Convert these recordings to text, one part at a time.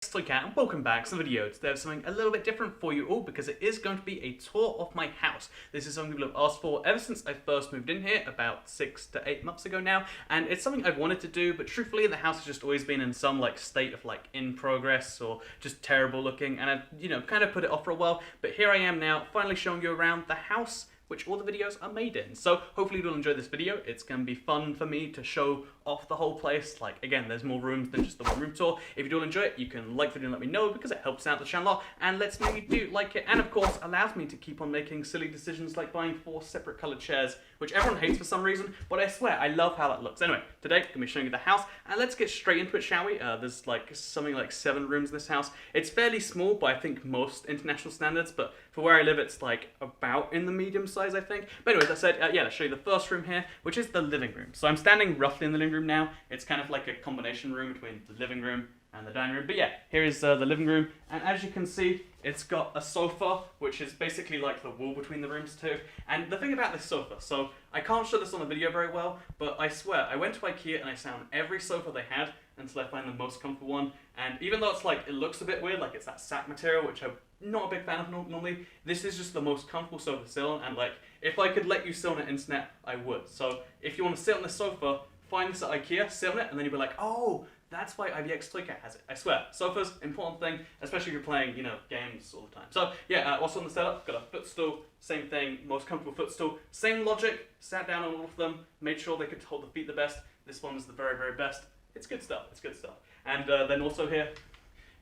Toycat and welcome back to the video. Today I have something a little bit different for you all because it is going to be a tour of my house. This is something people have asked for ever since I first moved in here about 6 to 8 months ago now, and it's something I've wanted to do, but truthfully the house has just always been in some state of in progress or just terrible looking, and I've kind of put it off for a while, but here I am now finally showing you around the house which all the videos are made in. So hopefully you'll enjoy this video. It's going to be fun for me to show off the whole place. Again, there's more rooms than just the one room tour. If you do enjoy it, you can like the video and let me know because it helps out the channel a lot and lets me do like it, and of course allows me to keep on making silly decisions like buying 4 separate colored chairs, which everyone hates for some reason, but I swear I love how that looks. Anyway, today I'm going to be showing you the house, and let's get straight into it, shall we? There's something like 7 rooms in this house. It's fairly small by I think most international standards, but for where I live it's about in the medium size I think. But anyway, that said, yeah, I'll show you the first room here, which is the living room. So I'm standing roughly in the living room now. It's kind of like a combination room between the living room and the dining room. But yeah, here is the living room, and as you can see, it's got a sofa, which is basically like the wall between the rooms too. And the thing about this sofa, so I can't show this on the video very well, but I swear, I went to IKEA and I found every sofa they had until I find the most comfortable one. And even though it's it looks a bit weird, it's that sack material, which I'm not a big fan of normally, this is just the most comfortable sofa to sit on, and if I could let you sit on the internet, I would. So if you want to sit on the sofa, find this at IKEA, sit on it, and then you'll be like, oh, that's why IBX Toycat has it. I swear, sofa's important thing, especially if you're playing, games all the time. So yeah, also on the setup, got a footstool, same thing, most comfortable footstool, same logic, sat down on all of them, made sure they could hold the feet the best. This one was the very, very best. It's good stuff, it's good stuff. And then also here,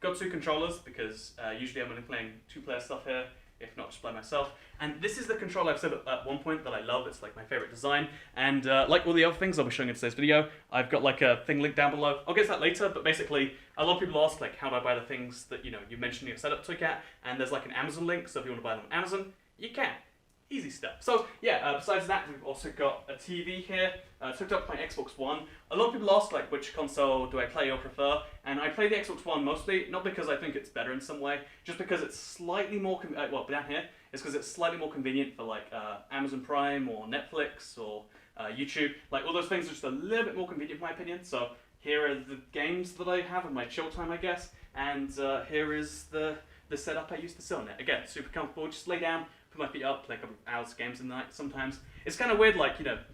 got 2 controllers because usually I'm only playing 2-player stuff here, if not just by myself. And this is the controller I've said at one point that I love. It's my favorite design. And like all the other things I'll be showing in today's video, I've got a thing linked down below. I'll get to that later, but basically a lot of people ask how do I buy the things that you mentioned in your setup, Toycat, and there's an Amazon link, so if you want to buy them on Amazon, you can. Easy stuff. So yeah, besides that, we've also got a TV here. It's hooked up to my Xbox One. A lot of people ask which console do I play or prefer, and I play the Xbox One mostly, not because I think it's better in some way, just because it's slightly more, down here, it's because it's slightly more convenient for Amazon Prime or Netflix or YouTube. All those things are just a little bit more convenient in my opinion. So here are the games that I have in my chill time, I guess, and here is the setup I used to sit on it. Again, super comfortable, just lay down, put my feet up, play a couple of hours games in the night sometimes. It's kind of weird,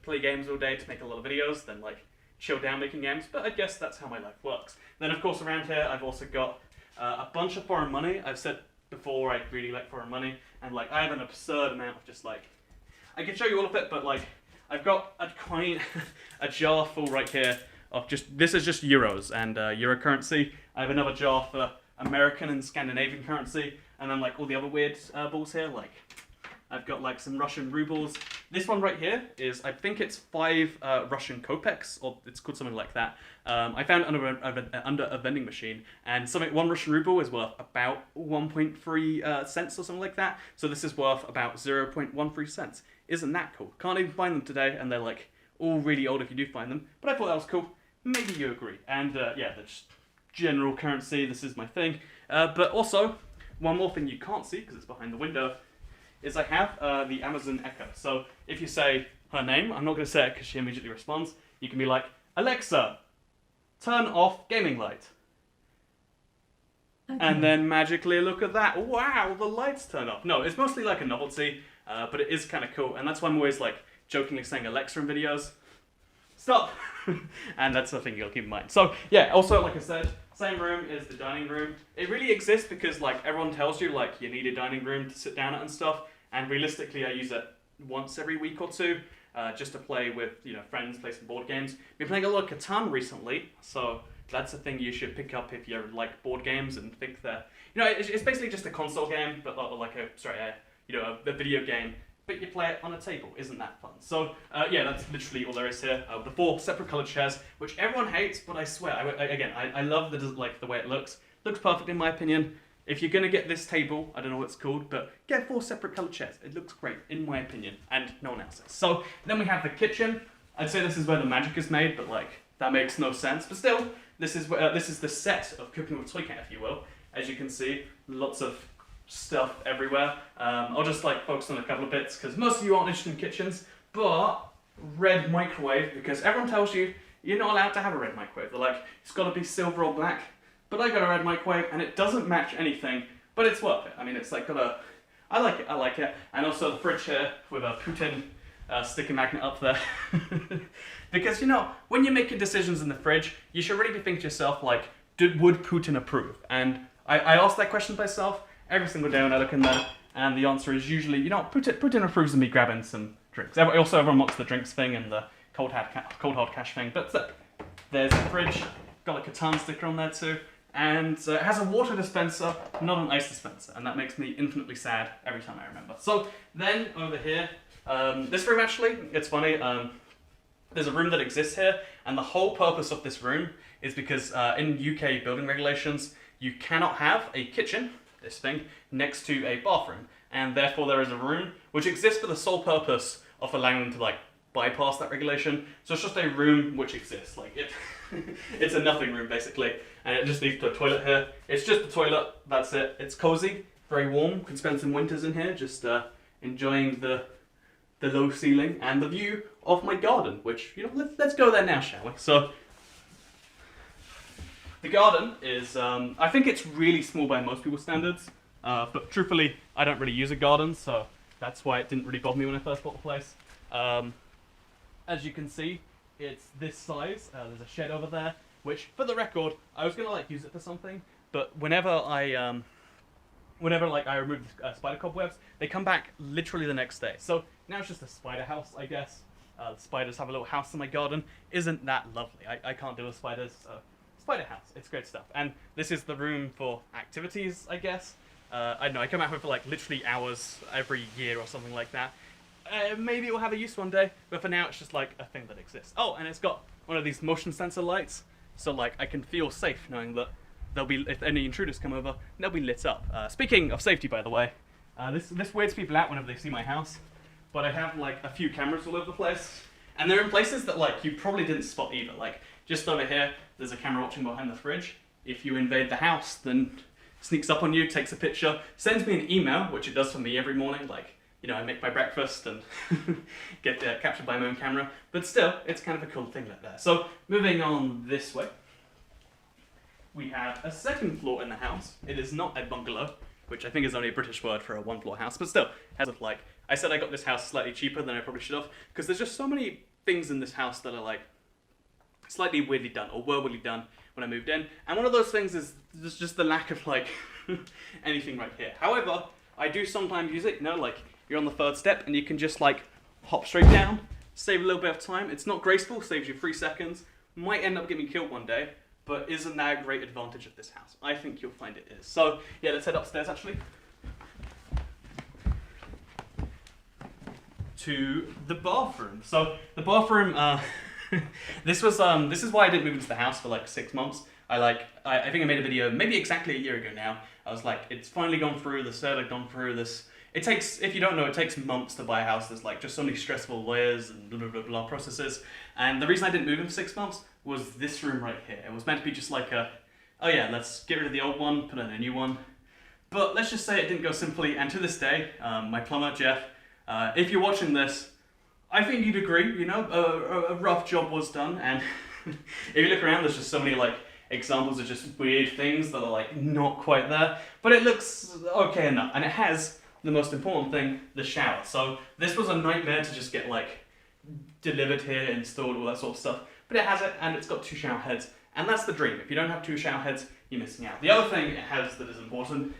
play games all day to make a lot of videos, then chill down making games, but I guess that's how my life works. Then of course around here I've also got a bunch of foreign money. I've said before I really like foreign money, and I have an absurd amount of just I can show you all of it, but I've got a jar full right here of this is just euros and euro currency. I have another jar for American and Scandinavian currency, and then all the other weird balls here, I've got some Russian rubles. This one right here is, I think it's 5 Russian kopecks, or it's called something like that. I found it under a vending machine, and 1 Russian ruble is worth about 1.3 cents or something like that. So this is worth about 0.13 cents. Isn't that cool? Can't even find them today, and they're all really old if you do find them. But I thought that was cool. Maybe you agree. And yeah, that's general currency. This is my thing. But also, one more thing you can't see because it's behind the window is I have the Amazon Echo. So if you say her name, I'm not going to say it because she immediately responds. You can be like, Alexa, turn off gaming light. Okay. And then magically, look at that. Wow, the lights turn off. No, it's mostly a novelty, but it is kind of cool. And that's why I'm always jokingly saying Alexa in videos. Stop! And that's the thing you'll keep in mind. So yeah, also like I said, same room is the dining room. It really exists because everyone tells you you need a dining room to sit down at and stuff. And realistically, I use it once every week or 2, just to play with friends, play some board games. Been playing a lot of Catan recently, so that's a thing you should pick up if you like board games and think that it's basically just a console game, but a video game. But you play it on a table. Isn't that fun? So yeah, that's literally all there is here. The 4 separate colored chairs, which everyone hates, but I swear, I love the way it looks. Looks perfect in my opinion. If you're gonna get this table, I don't know what it's called, but get 4 separate colored chairs. It looks great, in my opinion, and no one else's. So then we have the kitchen. I'd say this is where the magic is made, but that makes no sense. But still, this is the set of Cooking with Toycat, if you will. As you can see, lots of stuff everywhere. I'll just focus on a couple of bits because most of you aren't interested in kitchens, but red microwave, because everyone tells you you're not allowed to have a red microwave. They're it's got to be silver or black. but I got a red microwave, and it doesn't match anything, but it's worth it. I mean, it's like got a, I like it, and also the fridge here with a Putin sticky magnet up there. Because, you know, when you're making decisions in the fridge, you should really be thinking to yourself, like, would Putin approve? And I ask that question to myself every single day when I look in there, and the answer is usually, you know, Putin approves of me grabbing some drinks. Also, everyone wants the drinks thing and the cold hard cash thing, but there's the fridge, got like a Catan sticker on there too, and it has a water dispenser, not an ice dispenser, and that makes me infinitely sad every time I remember. So then over here, this room actually, it's funny, there's a room that exists here, and the whole purpose of this room is because in UK building regulations, you cannot have a kitchen, this thing, next to a bathroom, and therefore there is a room which exists for the sole purpose of allowing them to like bypass that regulation. So it's just a room which exists, like it. It's a nothing room basically, and it just leads to a toilet here. It's just a toilet, that's it. It's cozy, very warm. Can spend some winters in here, just enjoying the low ceiling and the view of my garden, which, you know, let's go there now, shall we? So the garden is, I think it's really small by most people's standards, but truthfully, I don't really use a garden, so that's why it didn't really bother me when I first bought the place. As you can see, it's this size. There's a shed over there, which, for the record, I was gonna like use it for something, but whenever I remove the spider cobwebs, they come back literally the next day. So now it's just a spider house, I guess. The spiders have a little house in my garden. Isn't that lovely? I can't deal with spiders. Spider house, it's great stuff. And this is the room for activities, I guess. I don't know, I come out here for like literally hours every year or something like that. Maybe it will have a use one day, but for now it's just like a thing that exists. Oh, and it's got one of these motion sensor lights, so like I can feel safe knowing that they'll be, if any intruders come over, they'll be lit up. Speaking of safety, by the way, this weirds people out whenever they see my house, but I have like a few cameras all over the place, and they're in places that like you probably didn't spot either. Like just over here, there's a camera watching behind the fridge. If you invade the house, then sneaks up on you, takes a picture, sends me an email, which it does for me every morning, like, you know, I make my breakfast and get captured by my own camera, but still, it's kind of a cool thing like that. So, moving on this way, we have a second floor in the house. It is not a bungalow, which I think is only a British word for a one-floor house, but still, has like, I said I got this house slightly cheaper than I probably should have, because there's just so many things in this house that are like, slightly weirdly done, or were weirdly done when I moved in, and one of those things is just the lack of like, anything right here. However, I do sometimes use it, you know, like, you're on the third step and you can just like hop straight down, save a little bit of time. It's not graceful, saves you 3 seconds, might end up getting killed one day, but isn't that a great advantage of this house? I think you'll find it is. So yeah, let's head upstairs actually to the bathroom. So the bathroom, this is why I didn't move into the house for like 6 months. I think I made a video maybe exactly a year ago now. I was like, it's finally gone through, the sale had gone through this. It takes, if you don't know, it takes months to buy a house. There's like just so many stressful lawyers and blah, blah, blah, blah processes. And the reason I didn't move in for 6 months was this room right here. It was meant to be just like a, oh yeah, let's get rid of the old one, put in a new one. But let's just say it didn't go simply, and to this day, my plumber, Jeff, if you're watching this, I think you'd agree, you know, a rough job was done. And if you look around, there's just so many like examples of just weird things that are like not quite there. But it looks okay enough, and it has the most important thing, the shower. So this was a nightmare to just get like delivered here, installed, all that sort of stuff. But it has it, and it's got 2 shower heads, and that's the dream. If you don't have 2 shower heads, you're missing out. The other thing it has that is important,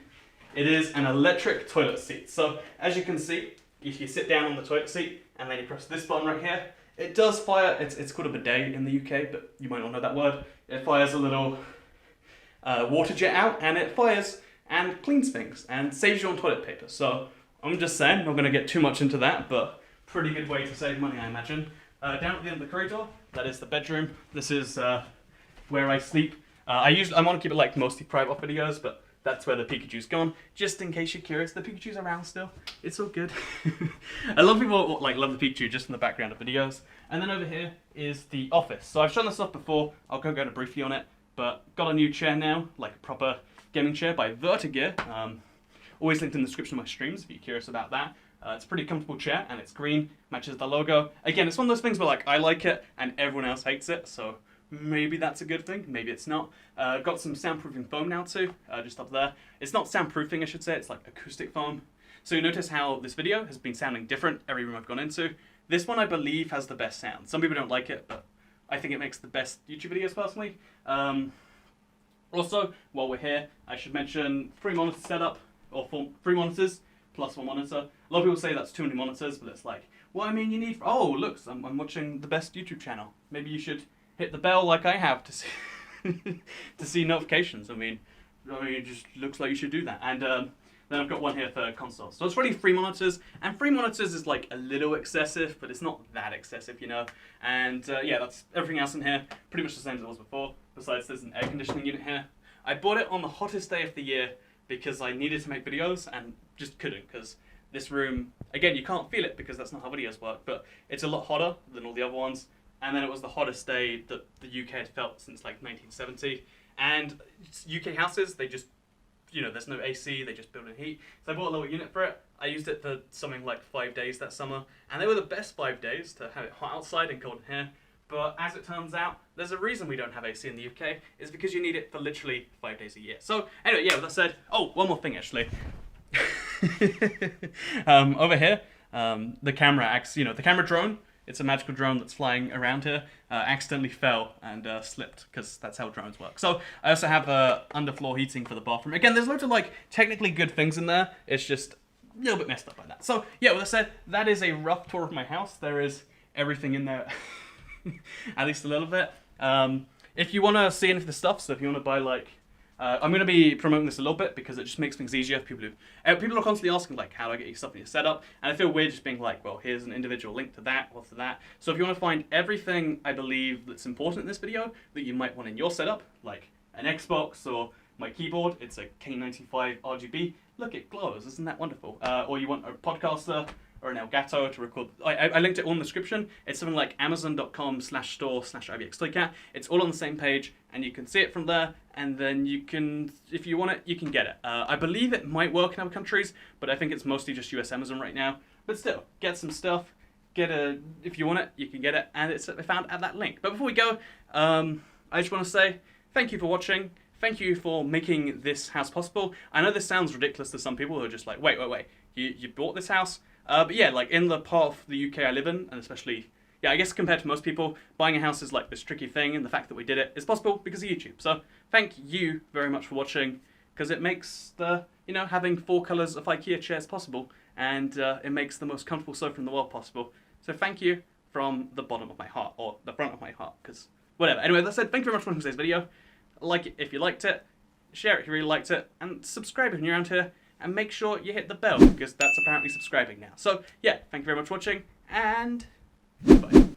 it is an electric toilet seat. So as you can see, if you sit down on the toilet seat and then you press this button right here, it does fire. It's called a bidet in the UK, but you might not know that word. It fires a little water jet out, and it fires and cleans things and saves you on toilet paper. So I'm just saying, not going to get too much into that, but pretty good way to save money, I imagine. Down at the end of the corridor, that is the bedroom. This is where I sleep. I want to keep it like mostly private videos, but that's where the Pikachu's gone. Just in case you're curious, the Pikachu's around still. It's all good. A lot of people like love the Pikachu just in the background of videos. And then over here is the office. So I've shown this off before. I'll go briefly on it, but got a new chair now, like a proper gaming chair by Vertigear. Always linked in the description of my streams if you're curious about that. It's a pretty comfortable chair, and it's green, matches the logo. Again, it's one of those things where like I like it and everyone else hates it, so Maybe that's a good thing, maybe it's not. Got some soundproofing foam now too, just up there. It's not soundproofing, I should say, it's like acoustic foam. So you notice how this video has been sounding different every room I've gone into. This one I believe has the best sound. Some people don't like it, but I think it makes the best YouTube videos personally. Also, while we're here, I should mention 3 monitor setup, or 3 monitors plus 1 monitor. A lot of people say that's too many monitors, but it's like, well, I mean, you need. Oh, look, I'm watching the best YouTube channel. Maybe you should hit the bell like I have to see to see notifications. I mean, it just looks like you should do that. And then I've got one here for consoles. So it's really 3 monitors, and 3 monitors is like a little excessive, but it's not that excessive, you know. And yeah, that's everything else in here, pretty much the same as it was before. Besides, there's an air conditioning unit here. I bought it on the hottest day of the year because I needed to make videos and just couldn't, because this room, again, you can't feel it because that's not how videos work, but it's a lot hotter than all the other ones. And then it was the hottest day that the UK had felt since like 1970. And UK houses, they just, you know, there's no AC, they just build in heat. So I bought a little unit for it. I used it for something like 5 days that summer. And they were the best 5 days to have it hot outside and cold in here. But as it turns out, there's a reason we don't have AC in the UK. It's because you need it for literally 5 days a year. So anyway, yeah, with that said, oh, one more thing actually. Over here, the camera acts, you know, the camera drone, it's a magical drone that's flying around here, accidentally fell and slipped, because that's how drones work. So I also have underfloor heating for the bathroom. Again, there's loads of like technically good things in there. It's just a little bit messed up by that. So yeah, with that said, that is a rough tour of my house. There is everything in there, at least a little bit. If you want to see any of the stuff, so if you want to buy like, I'm going to be promoting this a little bit because it just makes things easier for people who... people are constantly asking, like, how do I get your stuff in your setup? And I feel weird just being like, well, here's an individual link to that, or to that. So if you want to find everything I believe that's important in this video that you might want in your setup, like an Xbox or my keyboard, it's a K95 RGB. Look, it glows. Isn't that wonderful? Or you want a podcaster or an Elgato to record. I linked it all in the description. It's something like amazon.com/store/IBXToycat. It's all on the same page, and you can see it from there, and then you can, if you want it, you can get it. I believe it might work in other countries, but I think it's mostly just US Amazon right now. But still, get some stuff. If you want it, you can get it, and it's found at that link. But before we go, I just want to say thank you for watching. Thank you for making this house possible. I know this sounds ridiculous to some people who are just like, wait, you bought this house? But yeah, like in the part of the UK I live in, and especially, yeah, I guess compared to most people, buying a house is like this tricky thing, and the fact that we did it is possible because of YouTube. So thank you very much for watching, because it makes the, you know, having 4 colours of IKEA chairs possible, and it makes the most comfortable sofa in the world possible. So thank you from the bottom of my heart, or the front of my heart, because whatever. Anyway, that said, thank you very much for watching today's video. Like it if you liked it, share it if you really liked it, and subscribe if you're around here. And make sure you hit the bell, because that's apparently subscribing now. So, yeah, thank you very much for watching, and goodbye.